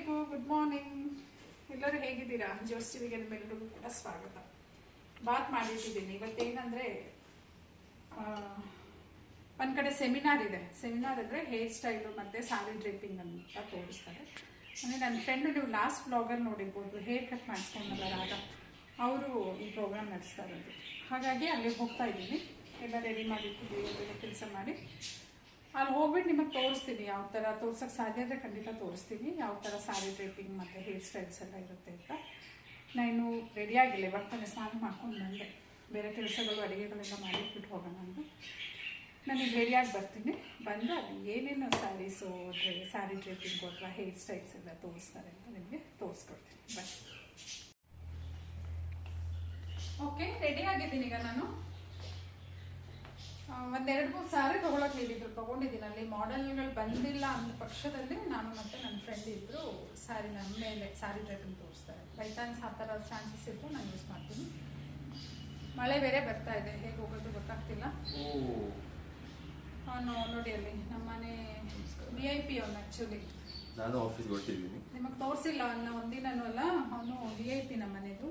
ಎಲ್ಲರಿಗೂ good morning. ಎಲ್ಲರೂ ಹೇಗಿದ್ದೀರಾ? ಜೋಸ್ ಟಿವಿಗೆ ನಿಮ್ಮೆಲ್ಲರಿಗೂ ಕೂಡ ಸ್ವಾಗತ. ಬಾತ್ ಮಾಡಿಟ್ಟಿದ್ದೀನಿ. ಇವತ್ತೇನಂದರೆ ಒಂದು ಕಡೆ ಸೆಮಿನಾರ್ ಇದೆ. ಸೆಮಿನಾರ್ ಅಂದರೆ ಹೇರ್ ಸ್ಟೈಲು ಮತ್ತು ಸಾರಿ ಡ್ರೇಪಿಂಗ್ ಅಂತ ತೋರಿಸ್ತಾರೆ. ಅಂದರೆ ನನ್ನ ಫ್ರೆಂಡು ನೀವು ಲಾಸ್ಟ್ ಬ್ಲಾಗಲ್ಲಿ ನೋಡಿರ್ಬೋದು, ಹೇರ್ ಕಟ್ ಮಾಡಿಸ್ಕೊಂಡಲ್ಲ ರಾಗ, ಅವರು ಈ ಪ್ರೋಗ್ರಾಮ್ ನಡೆಸ್ತಾ ಇರೋದು. ಹಾಗಾಗಿ ಅಲ್ಲಿ ಹೋಗ್ತಾ ಇದ್ದೀನಿ. ಎಲ್ಲ ರೆಡಿ ಮಾಡಿಟ್ಟಿದ್ದೀವಿ, ಅದೆಲ್ಲ ಕೆಲಸ ಮಾಡಿ ಅಲ್ಲಿ ಹೋಗ್ಬಿಟ್ಟು ನಿಮಗೆ ತೋರಿಸ್ತೀನಿ. ಯಾವ ಥರ ತೋರ್ಸೋಕ್ಕೆ ಸಾಧ್ಯ ಆದರೆ ಖಂಡಿತ ತೋರಿಸ್ತೀನಿ, ಯಾವ ಥರ ಸಾರಿ ಡ್ರೇಪಿಂಗ್ ಮತ್ತು ಹೇರ್ ಸ್ಟೈಲ್ಸ್ ಎಲ್ಲ ಇರುತ್ತೆ ಅಂತ. ನಾನು ರೆಡಿಯಾಗಿಲ್ಲ, ಇವಾಗ ಸ್ನಾನ ಮಾಡ್ಕೊಂಡು ಬಂದೆ. ಬೇರೆ ಕೆಲಸಗಳು ಅಡುಗೆಗಳೆಲ್ಲ ಮಾಡಿಟ್ಬಿಟ್ಟು ಹೋಗೋಣ ಅಂತ ನಾನೀಗ ರೆಡಿಯಾಗಿ ಬರ್ತೀನಿ. ಬಂದು ಅಲ್ಲಿ ಏನೇನು ಸ್ಯಾರೀಸು ಸ್ಯಾರಿ ಡ್ರೇಪಿಂಗು ಅಥವಾ ಹೇರ್ ಸ್ಟೈಲ್ಸ್ ಎಲ್ಲ ತೋರಿಸ್ತಾರೆ ಅಂತ ನಿಮಗೆ ತೋರಿಸ್ಕೊಡ್ತೀನಿ. ಬನ್ನಿ. ಓಕೆ, ರೆಡಿ ಆಗಿದ್ದೀನಿ. ಈಗ ನಾನು ಒಂದೆರಡು ಮೂರು ಸಾರಿ ತೊಗೊಳಕ್ಕೆ ಹೇಳಿದ್ರು, ತೊಗೊಂಡಿದ್ದೀನಿ. ಅಲ್ಲಿ ಮಾಡೆಲ್ಗಳು ಬಂದಿಲ್ಲ ಅಂದ ಪಕ್ಷದಲ್ಲಿ ನಾನು ಮತ್ತು ನನ್ನ ಫ್ರೆಂಡ್ ಇಬ್ಬರು ಸ್ಯಾರಿ ನಮ್ಮ ಮೇಲೆ ಸ್ಯಾರಿ ಡ್ರೇಪಿಂಗ್ ತೋರಿಸ್ತಾರೆ. ಬೈ ಚಾನ್ಸ್ ಆ ಥರ ಚಾನ್ಸಸ್ ಇತ್ತು, ನಾನು ಯೂಸ್ ಮಾಡ್ತೀನಿ. ಮಳೆ ಬೇರೆ ಬರ್ತಾ ಇದೆ, ಹೇಗೆ ಹೋಗೋದು ಗೊತ್ತಾಗ್ತಿಲ್ಲ. ಅವನು ನೋಡಿ ಅಲ್ಲಿ ನಮ್ಮನೆ VIP ಅವನು. ಆ್ಯಕ್ಚುಲಿ ನಾನು ಆಫೀಸ್ಗೆ ಹೊರಟಿದ್ದೀನಿ. ನಿಮಗೆ ತೋರಿಸಿಲ್ಲ ಅವನ್ನ ಒಂದಿನೂ ಅಲ್ಲ. ಅವನು VIP ನಮ್ಮನೆದು.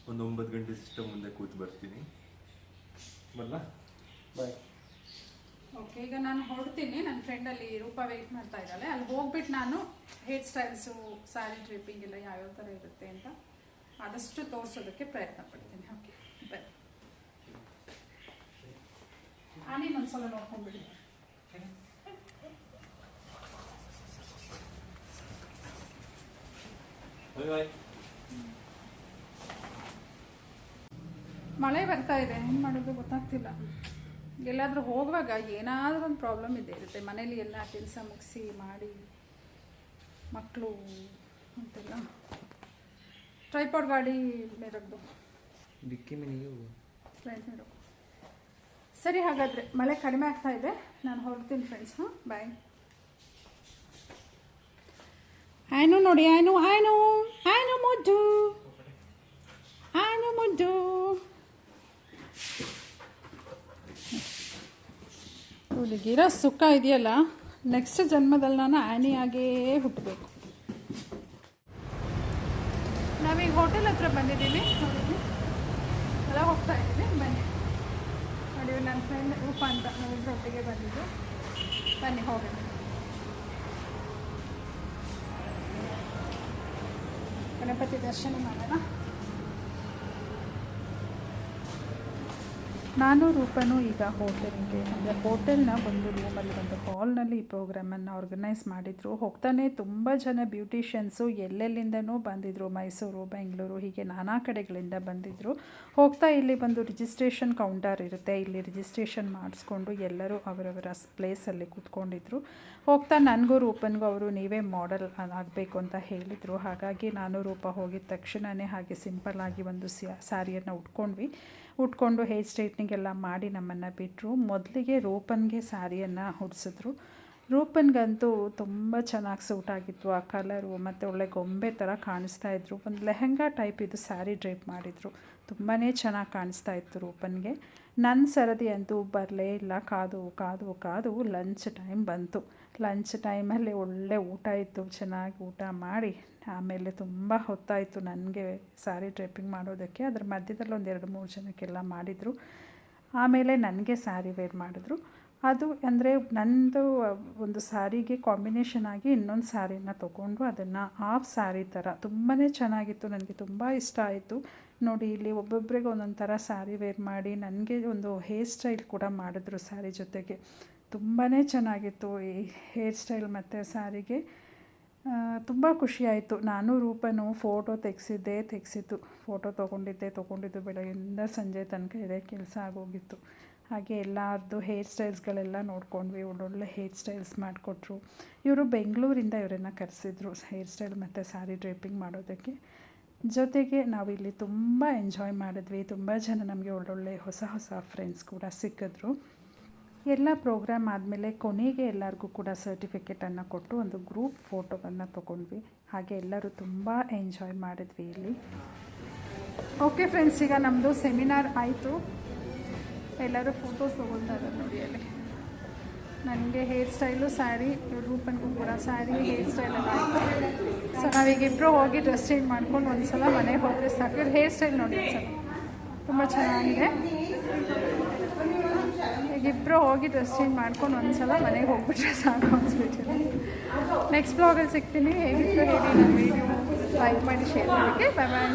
ಒಂದು 9 ಗಂಟೆ ಸಿಸ್ಟಮ್ ಮುಂದೆ ಕೂತು ಬರ್ತೀನಿ. ಬರಲ್ಲ, ಬಾಯ್. ಓಕೆ, ಈಗ ನಾನು ಹೊರಡ್ತೀನಿ. ನನ್ನ ಫ್ರೆಂಡಲ್ಲಿ ರೂಪ ವೆಯ್ಟ್ ಮಾಡ್ತಾ ಇದ್ದಾಳೆ. ಅಲ್ಲಿ ಹೋಗ್ಬಿಟ್ಟು ನಾನು ಹೇರ್ ಸ್ಟೈಲ್ಸು ಸ್ಯಾರಿ ಡ್ರೇಪಿಂಗ್ ಎಲ್ಲ ಯಾವ್ಯಾವ ಥರ ಇರುತ್ತೆ ಅಂತ ಆದಷ್ಟು ತೋರಿಸೋದಕ್ಕೆ ಪ್ರಯತ್ನ ಪಡ್ತೀನಿ. Okay, by. ನೀನು ಒಂದ್ಸಲ ನೋಡ್ಕೊಂಡ್ಬಿಡಿ. ಮಳೆ ಬರ್ತಾ ಇದೆ, ಏನು ಮಾಡೋದು ಗೊತ್ತಾಗ್ತಿಲ್ಲ. ಎಲ್ಲಾದರೂ ಹೋಗುವಾಗ ಏನಾದರೂ ಒಂದು ಪ್ರಾಬ್ಲಮ್ ಇದ್ದೇ ಇರುತ್ತೆ. ಮನೇಲಿ ಎಲ್ಲ ಕೆಲಸ ಮುಗಿಸಿ ಮಾಡಿ ಮಕ್ಕಳು ಅಂತೆಲ್ಲ. ಟ್ರೈಪಾಡ್ ಗಾಡಿ ಮೇರದ್ದು ಡಿಕ್ಕಿ ಮನೆಗೆ ಫ್ರೆಂಡ್ಸ್ ಮೇರು. ಸರಿ, ಹಾಗಾದರೆ ಮಳೆ ಕಡಿಮೆ ಆಗ್ತಾ ಇದೆ, ನಾನು ಹೊರಡ್ತೀನಿ ಫ್ರೆಂಡ್ಸ್. ಹಾಂ, ಬಾಯ್. ಆಯ್ನು ನೋಡಿ, ಆಯ್ನು ಆಯ್ನು ಆಯ್ನು ಮುದ್ದು, ಆಯ್ನು ಮುದ್ದು. ಹುಡುಗಿರೋ ಸುಖ ಇದೆಯಲ್ಲ, ನೆಕ್ಸ್ಟ್ ಜನ್ಮದಲ್ಲಿ ನಾನು ಆ್ಯನಿಯಾಗೇ ಹುಟ್ಟಬೇಕು. ನಾವೀಗ ಹೋಟೆಲ್ ಹತ್ರ ಬಂದಿದ್ದೀವಿ. ಎಲ್ಲ ಹೋಗ್ತಾ ಇದ್ದೀವಿ. ಬನ್ನಿ ನೋಡಿ, ನನ್ನ ಫ್ರೆಂಡ್ ರೂಪ ಅಂತ ನಾವಿಬ್ಬರು ಒಟ್ಟಿಗೆ ಬಂದಿದ್ದು. ಬನ್ನಿ ಹೋಗೋಣ. ಗಣಪತಿ ದರ್ಶನ ಮಾಡೋಣ. ನಾನು ರೂಪನು ಈಗ ಹೋಟೆಲ್ಗೆ, ಅಂದರೆ ಹೋಟೆಲ್ನ ಒಂದು ರೂಮಲ್ಲಿ ಒಂದು ಹಾಲ್ನಲ್ಲಿ ಈ ಪ್ರೋಗ್ರಾಮನ್ನು ಆರ್ಗನೈಸ್ ಮಾಡಿದರು. ಹೋಗ್ತಾನೆ ತುಂಬ ಜನ ಬ್ಯೂಟಿಷಿಯನ್ಸು ಎಲ್ಲೆಲ್ಲಿಂದನೂ ಬಂದಿದ್ದರು. ಮೈಸೂರು, ಬೆಂಗಳೂರು, ಹೀಗೆ ನಾನಾ ಕಡೆಗಳಿಂದ ಬಂದಿದ್ದರು. ಹೋಗ್ತಾ ಇಲ್ಲಿ ಒಂದು ರಿಜಿಸ್ಟ್ರೇಷನ್ ಕೌಂಟರ್ ಇರುತ್ತೆ, ಇಲ್ಲಿ ರಿಜಿಸ್ಟ್ರೇಷನ್ ಮಾಡಿಸ್ಕೊಂಡು ಎಲ್ಲರೂ ಅವರವರ ಪ್ಲೇಸಲ್ಲಿ ಕೂತ್ಕೊಂಡಿದ್ರು. ಹೋಗ್ತಾ ನನಗೂ ರೂಪನಿಗೂ ಅವರು ನೀವೇ ಮಾಡೆಲ್ ಆಗಬೇಕು ಅಂತ ಹೇಳಿದರು. ಹಾಗಾಗಿ ನಾನು ರೂಪ ಹೋಗಿದ ತಕ್ಷಣವೇ ಹಾಗೆ ಸಿಂಪಲ್ಲಾಗಿ ಒಂದು ಸ್ಯಾರಿಯನ್ನು ಉಟ್ಕೊಂಡು ಹೇರ್ ಸ್ಟ್ರೈಟ್ನಿಂಗ್ ಎಲ್ಲ ಮಾಡಿ ನಮ್ಮನ್ನು ಬಿಟ್ಟರು. ಮೊದಲಿಗೆ ರೂಪನ್ಗೆ ಸ್ಯಾರಿಯನ್ನು ಉಡಿಸಿದ್ರು. ರೂಪನ್ಗಂತೂ ತುಂಬ ಚೆನ್ನಾಗಿ ಸೂಟ್ ಆಗಿತ್ತು ಆ ಕಲರು, ಮತ್ತು ಒಳ್ಳೆ ಗೊಂಬೆ ಥರ ಕಾಣಿಸ್ತಾ ಇದ್ರು. ಒಂದು ಲೆಹಂಗಾ ಟೈಪ್ ಇದು ಸ್ಯಾರಿ ಡ್ರೇಪ್ ಮಾಡಿದರು. ತುಂಬಾ ಚೆನ್ನಾಗಿ ಕಾಣಿಸ್ತಾ ಇತ್ತು ರೂಪನ್ಗೆ. ನನ್ನ ಸರದಿ ಅಂತೂ ಬರಲೇ ಇಲ್ಲ. ಕಾದು ಲಂಚ್ ಟೈಮ್ ಬಂತು. ಲಂಚ್ ಟೈಮಲ್ಲಿ ಒಳ್ಳೆ ಊಟ ಇತ್ತು. ಚೆನ್ನಾಗಿ ಊಟ ಮಾಡಿ ಆಮೇಲೆ ತುಂಬ ಹೊತ್ತಾಯಿತು ನನಗೆ ಸ್ಯಾರಿ ಡ್ರೇಪಿಂಗ್ ಮಾಡೋದಕ್ಕೆ. ಅದ್ರ ಮಧ್ಯದಲ್ಲಿ ಒಂದು 2-3 ಜನಕ್ಕೆಲ್ಲ ಮಾಡಿದರು. ಆಮೇಲೆ ನನಗೆ ಸ್ಯಾರಿ ವೇರ್ ಮಾಡಿದ್ರು. ಅದು ಅಂದರೆ ನನ್ನದು ಒಂದು ಸ್ಯಾರಿಗೆ ಕಾಂಬಿನೇಷನ್ ಆಗಿ ಇನ್ನೊಂದು ಸ್ಯಾರಿನ ತೊಗೊಂಡು ಅದನ್ನು ಹಾಫ್ ಸ್ಯಾರಿ ಥರ ತುಂಬಾ ಚೆನ್ನಾಗಿತ್ತು. ನನಗೆ ತುಂಬ ಇಷ್ಟ ಆಯಿತು. ನೋಡಿ, ಇಲ್ಲಿ ಒಬ್ಬೊಬ್ಬರಿಗೆ ಒಂದೊಂದು ಥರ ಸ್ಯಾರಿ ವೇರ್ ಮಾಡಿ ನನಗೆ ಒಂದು ಹೇರ್ ಸ್ಟೈಲ್ ಕೂಡ ಮಾಡಿದ್ರು ಸ್ಯಾರಿ ಜೊತೆಗೆ. ತುಂಬಾ ಚೆನ್ನಾಗಿತ್ತು ಈ ಹೇರ್ ಸ್ಟೈಲ್ ಮತ್ತು ಸ್ಯಾರಿಗೆ. ತುಂಬ ಖುಷಿಯಾಯಿತು. ನಾನು ರೂಪನು ಫೋಟೋ ತೆಗೆಸಿದ್ದು ಫೋಟೋ ತೊಗೊಂಡಿದ್ದು ಬೆಳಗ್ಗೆಯಿಂದ ಸಂಜೆ ತನಕ ಇದೇ ಕೆಲಸ ಆಗೋಗಿತ್ತು. ಹಾಗೆ ಎಲ್ಲರದ್ದು ಹೇರ್ ಸ್ಟೈಲ್ಸ್ಗಳೆಲ್ಲ ನೋಡ್ಕೊಂಡ್ವಿ. ಒಳ್ಳೊಳ್ಳೆ ಹೇರ್ ಸ್ಟೈಲ್ಸ್ ಮಾಡಿಕೊಟ್ರು. ಇವರು ಬೆಂಗಳೂರಿಂದ ಇವರನ್ನು ಕರೆಸಿದ್ರು ಹೇರ್ ಸ್ಟೈಲ್ ಮತ್ತು ಸ್ಯಾರಿ ಡ್ರೇಪಿಂಗ್ ಮಾಡೋದಕ್ಕೆ. ಜೊತೆಗೆ ನಾವಿಲ್ಲಿ ತುಂಬ ಎಂಜಾಯ್ ಮಾಡಿದ್ವಿ. ತುಂಬ ಜನ ನಮಗೆ ಒಳ್ಳೊಳ್ಳೆ ಹೊಸ ಫ್ರೆಂಡ್ಸ್ ಕೂಡ ಸಿಕ್ಕಿದ್ರು. ಎಲ್ಲ ಪ್ರೋಗ್ರಾಮ್ ಆದಮೇಲೆ ಕೊನೆಗೆ ಎಲ್ಲರಿಗೂ ಕೂಡ ಸರ್ಟಿಫಿಕೇಟನ್ನು ಕೊಟ್ಟು ಒಂದು ಗ್ರೂಪ್ ಫೋಟೋವನ್ನು ತೊಗೊಂಡ್ವಿ. ಹಾಗೆ ಎಲ್ಲರೂ ತುಂಬ ಎಂಜಾಯ್ ಮಾಡಿದ್ವಿ ಇಲ್ಲಿ. ಓಕೆ ಫ್ರೆಂಡ್ಸ್, ಈಗ ನಮ್ಮದು ಸೆಮಿನಾರ್ ಆಯಿತು. ಎಲ್ಲರೂ ಫೋಟೋಸ್ ತೊಗೊಳ್ತಾ ಇದ್ದಾರೆ ನೋಡಿ ಅಲ್ಲಿ. ನನಗೆ ಹೇರ್ ಸ್ಟೈಲು ಸ್ಯಾರಿ, ರೂಪನ್ಗೂ ಕೂಡ ಸ್ಯಾರಿ ಹೇರ್ ಸ್ಟೈಲ್ ಎಲ್ಲ ಆಯಿತು. ಸೊ ನಾವೀಗ ಇಬ್ಬರು ಹೋಗಿ ಡ್ರೆಸ್ ಚೇಂಜ್ ಮಾಡ್ಕೊಂಡು ಒಂದು ಸಲ ಮನೆಗೆ ಹೋದರೆ ಸಾಕು. ಇವ್ರ ಹೇರ್ ಸ್ಟೈಲ್ ನೋಡಿ ಸರ್, ತುಂಬ ಚೆನ್ನಾಗಿದೆ. ಈಗ ಇಬ್ಬರು ಹೋಗಿ ಡ್ರೆಸ್ ಚೇಂಜ್ ಮಾಡ್ಕೊಂಡು ಒಂದು ಸಲ ಮನೆಗೆ ಹೋಗ್ಬಿಟ್ರೆ ಸಾಕು ಅನ್ಸ್ಬಿಟ್ಟಿದೆ. ನೆಕ್ಸ್ಟ್ ಬ್ಲಾಗಲ್ಲಿ ಸಿಗ್ತೀನಿ. ಹೇಗಿತ್ತು ಹೇಳಿ, ನಮ್ಮ ವಿಡಿಯೋ ಲೈಕ್ ಮಾಡಿ ಶೇರ್ ಮಾಡೋಕ್ಕೆ. ಬಾಯ್ ಬಾಯ್.